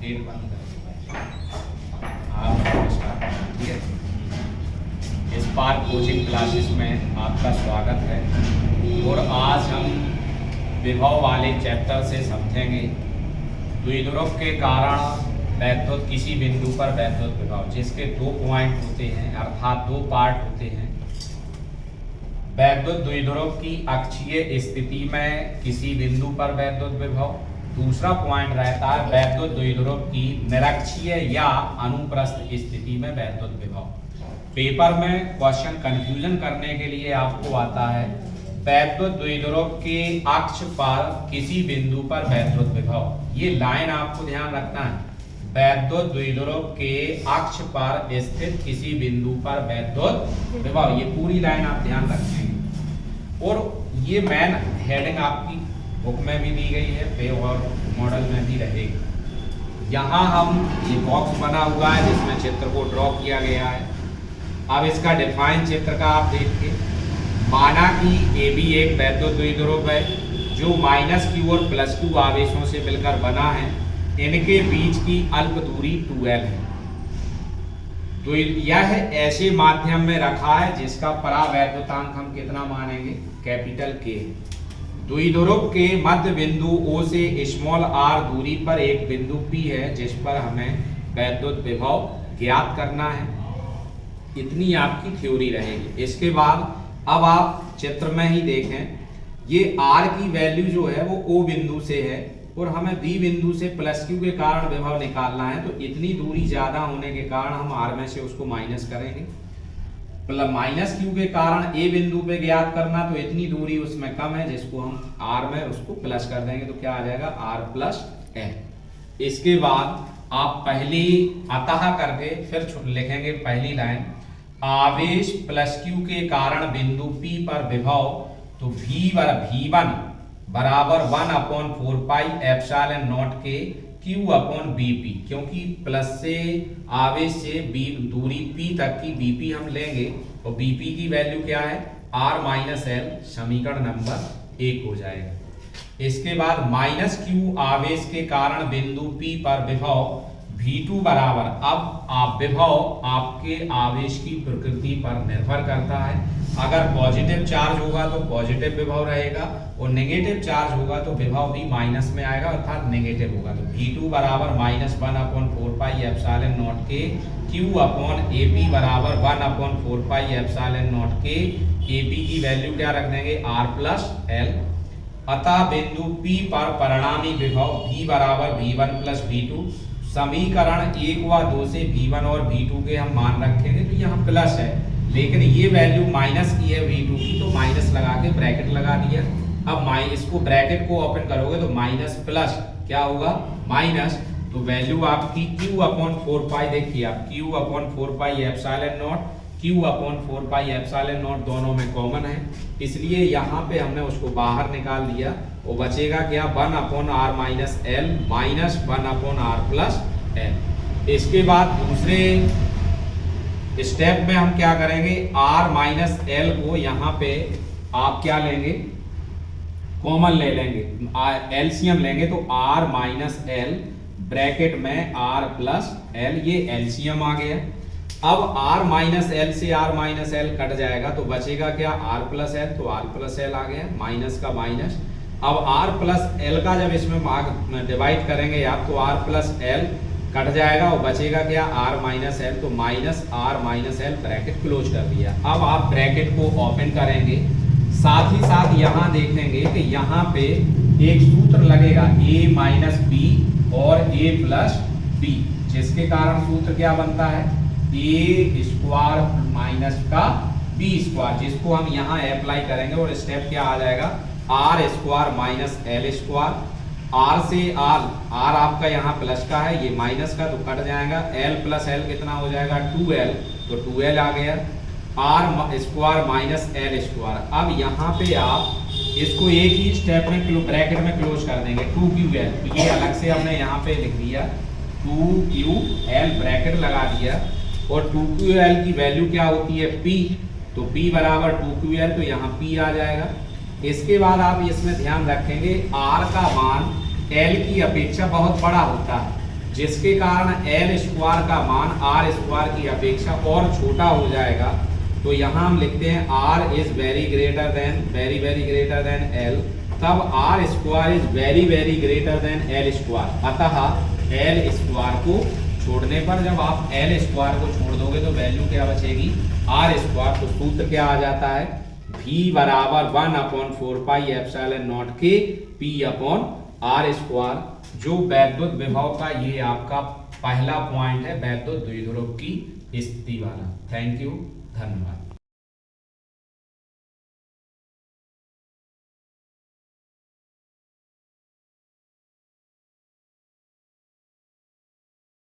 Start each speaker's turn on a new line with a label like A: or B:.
A: Gate बंद कर आप ठीक है। स्पार्क कोचिंग क्लासेस में आपका स्वागत है और आज हम विभव वाले चैप्टर से समझेंगे द्विध्रुव के कारण वैद्युत किसी बिंदु पर वैद्युत विभव, जिसके 2 पॉइंट होते हैं अर्थात 2 पार्ट होते हैं। वैद्युत द्विध्रुव की अक्षीय स्थिति में किसी बिंदु पर वैद्युत विभव, दूसरा पॉइंट रहता है वैद्युत द्विध्रुव की निरक्षीय या अनुप्रस्थ स्थिति में वैद्युत विभव। पेपर में क्वेश्चन कंफ्यूजन करने के लिए आपको आता है वैद्युत द्विध्रुव के अक्ष पर किसी बिंदु पर वैद्युत विभव। ये लाइन आपको ध्यान रखना है, वैद्युत द्विध्रुव के अक्ष पर स्थित किसी बिंदु पर वैद्युत विभव, ये पूरी लाइन आप ध्यान रखेंगे। और ये मेन हेडिंग आपकी बुक में भी दी गई है, पे और मॉडल में भी रहेगी। यहाँ हम ये बॉक्स बना हुआ है जिसमें चित्र को ड्रॉ किया गया है। अब इसका डिफाइन चित्र का आप देखिए, माना कि AB एक वैद्युत द्विध्रुव है जो -q और +q आवेशों से मिलकर बना है। इनके बीच की अल्प दूरी 2l है। तो यह ऐसे माध्यम में रखा है जिसका परावैद्युतांक हम कितना मानेंगे, कैपिटल K। द्विध्रुव के मध्य बिंदु O से r दूरी पर एक बिंदु P है जिस पर हमें वैद्युत विभव ज्ञात करना है। इतनी आपकी थ्योरी रहेगी। इसके बाद अब आप चित्र में ही देखें, ये R की वैल्यू जो है वो O बिंदु से है और हमें B बिंदु से +q के कारण विभव निकालना है। तो इतनी दूरी ज्यादा होने के कारण हम R में से उसको माइनस करेंगे। -q के कारण A बिंदु पे ज्ञात करना, तो इतनी दूरी उसमें कम है जिसको हम R में उसको प्लस कर देंगे, तो क्या आ जाएगा R + L। इसके बाद आप पहली अतः करके फिर लिखेंगे पहली लाइन, आवेश +q के कारण बिंदु P पर विभव, तो V1 बराबर 1/4 पाई एप्सिलॉन नॉट के Q/Bp, क्योंकि प्लस से आवेश से दूरी P तक की Bp हम लेंगे और Bp की वैल्यू क्या है, R - L, समीकरण नंबर 1 हो जाएगा। इसके बाद -q आवेश के कारण बिंदु P पर विभव V2 बराबर, अब आप विभव आपके आवेश की प्रकृति पर निर्भर करता है। अगर पॉजिटिव चार्ज होगा तो पॉजिटिव विभव रहेगा और नेगेटिव चार्ज होगा तो विभव भी माइनस में आएगा अर्थात नेगेटिव होगा। तो V2 बराबर -1/4 पाई एप्सिलॉन नॉट के Q/AP बराबर 1/4 पाई एप्सिलॉन नॉट के AP की वैल्यू क्या रख देंगे, R + L। अतः बिंदु P पर परिणामी विभव V बराबर V1 + V2। समीकरण 1 व 2 से V1 और V2 के हम मान रखेंगे, तो यहाँ प्लस है लेकिन ये वैल्यू माइनस की है V2 की, तो माइनस लगा के ब्रैकेट लगा दिया। अब इसको ब्रैकेट को ओपन करोगे तो माइनस प्लस क्या होगा, माइनस, तो वैल्यू आपकी Q/4 पाई, देखिए आप Q/4 pi epsilon not, Q/4 pi epsilon not दोनों में कॉमन है, इसलिए यहाँ पे हमने उसको बाहर निकाल दिया और बचेगा क्या, 1/R - L minus 1/R + L। इसके बाद दूसरे स्टेप में हम क्या करेंगे, R - L को यहाँ पे आप क्या लेंगे, कॉमन ले लेंगे, एलसीएम लेंगे, तो R - L ब्रैकेट में R + L, ये एलसीएम आ गया। अब R - L से R - L कट जाएगा तो बचेगा क्या, R + L, तो R + L आ गया, माइनस का माइनस। अब R + L का जब इसमें भाग डिवाइड करेंगे आप तो R + L कट जाएगा और बचेगा क्या, R - L, तो -R - L ब्रैकेट क्लोज कर दिया। अब आप ब्रैकेट को ओपन करेंगे, साथ ही साथ यहाँ देखेंगे कि यहाँ पे एक सूत्र लगेगा A - B और A + B, जिसके कारण सूत्र क्या बनता है, A² माइनस का B², जिसको हम यहाँ अप्लाई करेंगे और स्टेप क्या आ जाएगा, R² - L²। R से R आपका यहाँ प्लस का है, ये माइनस का, तो कट जाएगा, L + L कितना हो जाएगा, 2L, तो 2L आ गया, R² - L²। अब यहाँ पे आप इसको एक ही स्टेप में ब्रैकेट में क्लोज कर देंगे, 2QL, तो ये अलग से हमने यहाँ पे लिख दिया 2QL, ब्रैकेट लगा दिया और 2QL की वैल्यू क्या होती है, P, तो P बराबर 2QL, तो यहाँ P आ जाएगा। इसके बाद आप इसमें ध्यान रखेंगे R का मान L की अपेक्षा बहुत बड़ा होता है, जिसके कारण एल स्क्वायर का मान आर स्क्वायर की अपेक्षा और छोटा हो जाएगा। तो यहाँ हम लिखते हैं r is very greater than l, तब r square is very greater than l square. अतः एल स्क्वायर को छोड़ने पर, जब आप एल स्क्वायर को छोड़ दोगे तो वैल्यू क्या बचेगी, आर स्क्वायर। तो सूत्र क्या आ जाता है, V बराबर 1/4πε0 के P/r स्क्वायर। जो वैद्युत विभव का ये आपका पहला पॉइंट है वैद्युत द्विध्रुव की स्थिति वाला। थैंक यू, धन्यवाद।